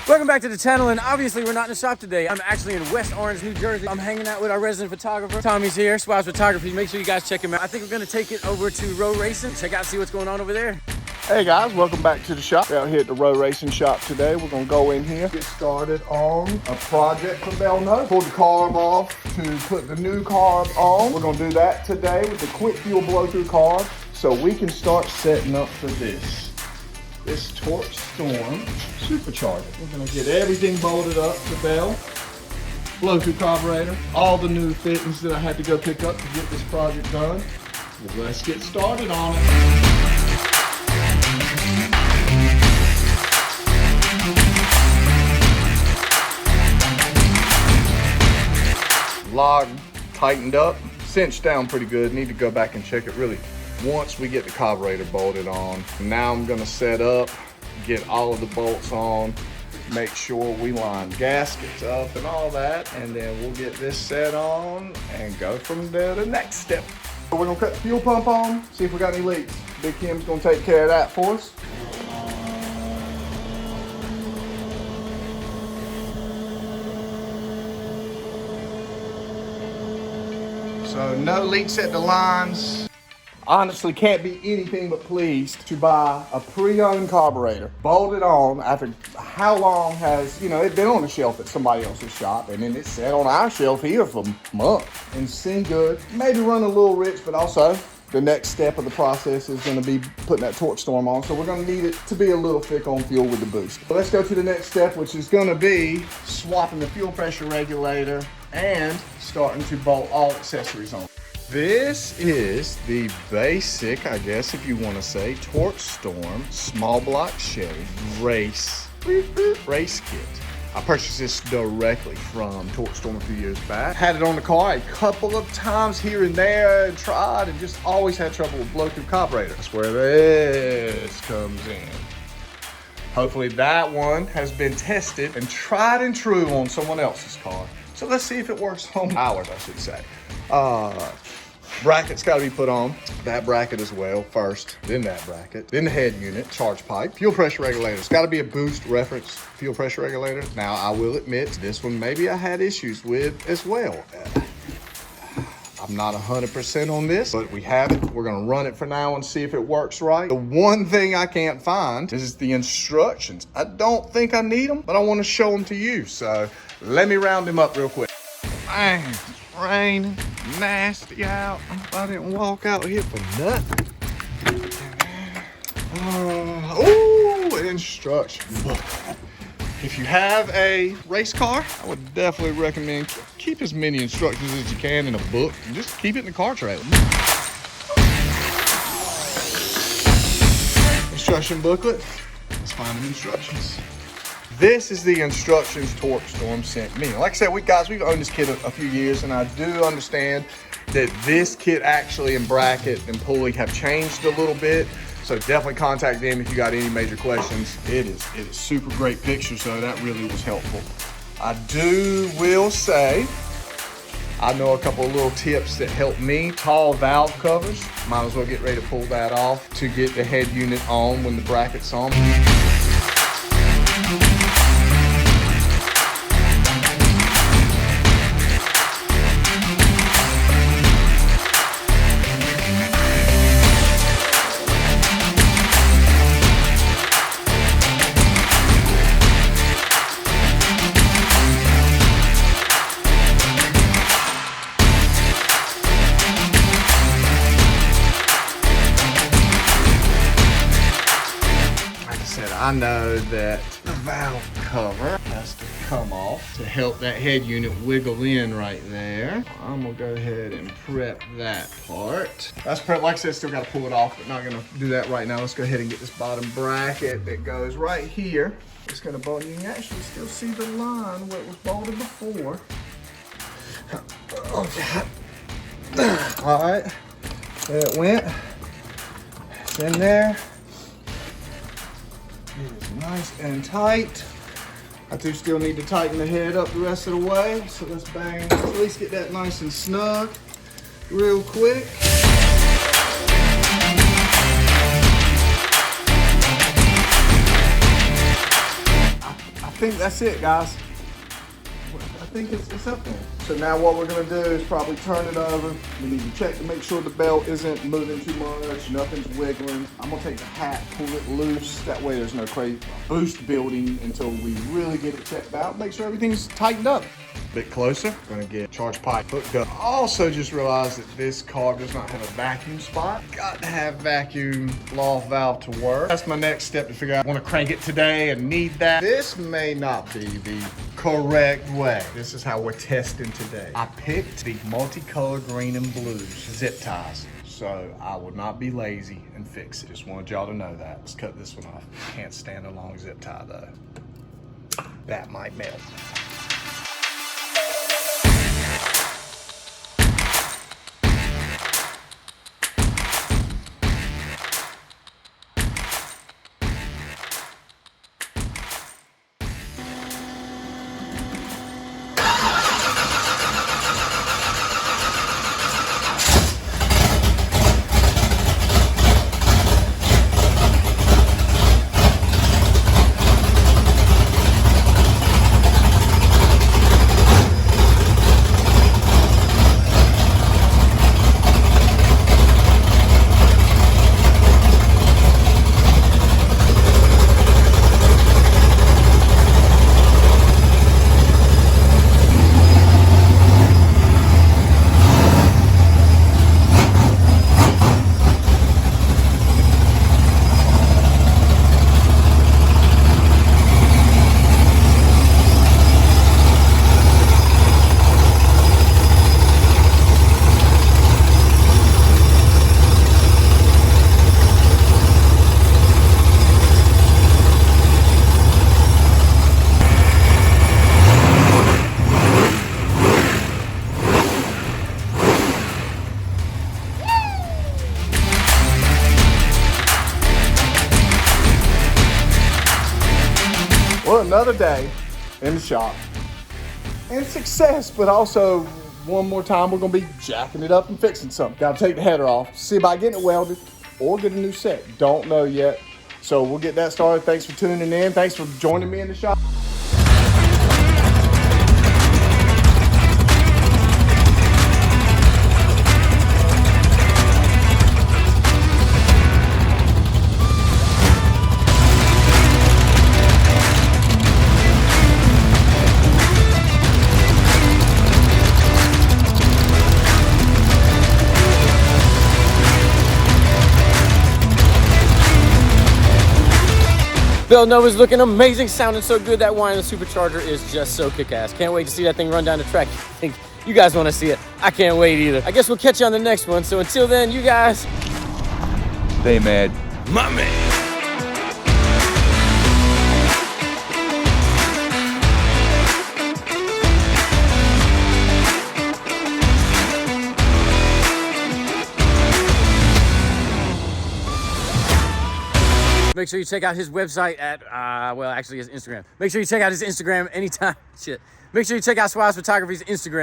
Welcome back to the channel, and obviously we're not in the shop today. I'm actually in West Orange, New Jersey. I'm hanging out with our resident photographer. Tommy's here, Swaps Photography. Make sure you guys check him out. I think we're gonna take it over to Row Racing. Check out, see what's going on over there. Hey guys, welcome back to the shop. We're out here at the Row Racing shop today. We're gonna go in here, get started on a project for BelleNova. Pull the carb off to put the new carb on. We're gonna do that today with the quick fuel blow through carb so we can start setting up for this TorqStorm Supercharger. We're gonna get everything bolted up to Bell, blow through carburetor, all the new fittings that I had to go pick up to get this project done. Well, let's get started on it. Log tightened up, cinched down pretty good. Need to go back and check it really once we get the carburetor bolted on. Now I'm gonna set up, get all of the bolts on, make sure we line gaskets up and all that, and then we'll get this set on and go from there to the next step. So we're gonna cut the fuel pump on, see if we got any leaks. Big Kim's gonna take care of that for us. So no leaks at the lines. Honestly, can't be anything but pleased to buy a pre-owned carburetor, bolted on after how long has, it been on the shelf at somebody else's shop, and then it's sat on our shelf here for months and seen good. Maybe run a little rich, but also the next step of the process is gonna be putting that TorqStorm on, so we're gonna need it to be a little thick on fuel with the boost. But let's go to the next step, which is gonna be swapping the fuel pressure regulator and starting to bolt all accessories on. This is the basic, I guess if you want to say, TorqStorm small block Chevy race kit. I purchased this directly from TorqStorm a few years back. Had it on the car a couple of times here and there and tried, and just always had trouble with blow through carburetor. That's where this comes in. Hopefully that one has been tested and tried and true on someone else's car. So let's see if it works on ours, I should say. Bracket's got to be put on. That bracket as well first, then that bracket, then the head unit, charge pipe, fuel pressure regulator. It's got to be a boost reference fuel pressure regulator. Now, I will admit this one maybe I had issues with as well. I'm not 100% on this, but we have it. We're gonna run it for now and see if it works right. The one thing I can't find is the instructions. I don't think I need them, but I want to show them to you. So let me round them up real quick. Man, it's raining, nasty out. I didn't walk out here for nothing. Ooh, instruction book. If you have a race car, I would definitely recommend keep as many instructions as you can in a book and just keep it in the car trailer. Instruction booklet. Let's find the instructions. This is the instructions TorqStorm sent me. Like I said, we've owned this kit a few years, and I do understand that this kit actually and bracket and pulley have changed a little bit. So definitely contact them if you got any major questions. It is super great picture, so that really was helpful. I will say, I know a couple of little tips that help me. Tall valve covers. Might as well get ready to pull that off to get the head unit on when the bracket's on. I know that the valve cover has to come off to help that head unit wiggle in right there. I'm gonna go ahead and prep that part. That's prep, like I said, still gotta pull it off, but not gonna do that right now. Let's go ahead and get this bottom bracket that goes right here. It's gonna bolt. You can actually still see the line where it was bolted before. Okay. All right, there it went. It's in there. It is nice and tight. I do still need to tighten the head up the rest of the way. So let's at least get that nice and snug real quick. I think that's it, guys. I think it's up there. So now what we're gonna do is probably turn it over. We need to check to make sure the belt isn't moving too much, nothing's wiggling. I'm gonna take the hat, pull it loose. That way there's no crazy boost building until we really get it checked out. Make sure everything's tightened up. A bit closer, gonna get charge pipe hooked up. Also just realized that this car does not have a vacuum spot. Got to have vacuum loft valve to work. That's my next step to figure out. I wanna crank it today and need that. This may not be the correct way. This is how we're testing today. I picked the multicolored green and blue zip ties. So I will not be lazy and fix it. Just wanted y'all to know that. Let's cut this one off. Can't stand a long zip tie though. That might melt. Well, another day in the shop and success, but also one more time we're gonna be jacking it up and fixing something. Gotta take the header off, see about getting it welded or get a new set. Don't know yet. So we'll get that started. Thanks for tuning in. Thanks for joining me in the shop. BelleNova's looking amazing, sounding so good. That wine in the Supercharger is just so kick-ass. Can't wait to see that thing run down the track. I think you guys want to see it. I can't wait either. I guess we'll catch you on the next one. So until then, you guys Stay mad. My man. Make sure you check out his website at, well, actually his Instagram. Make sure you check out his Instagram anytime. Shit. Make sure you check out Swaz Photography's Instagram.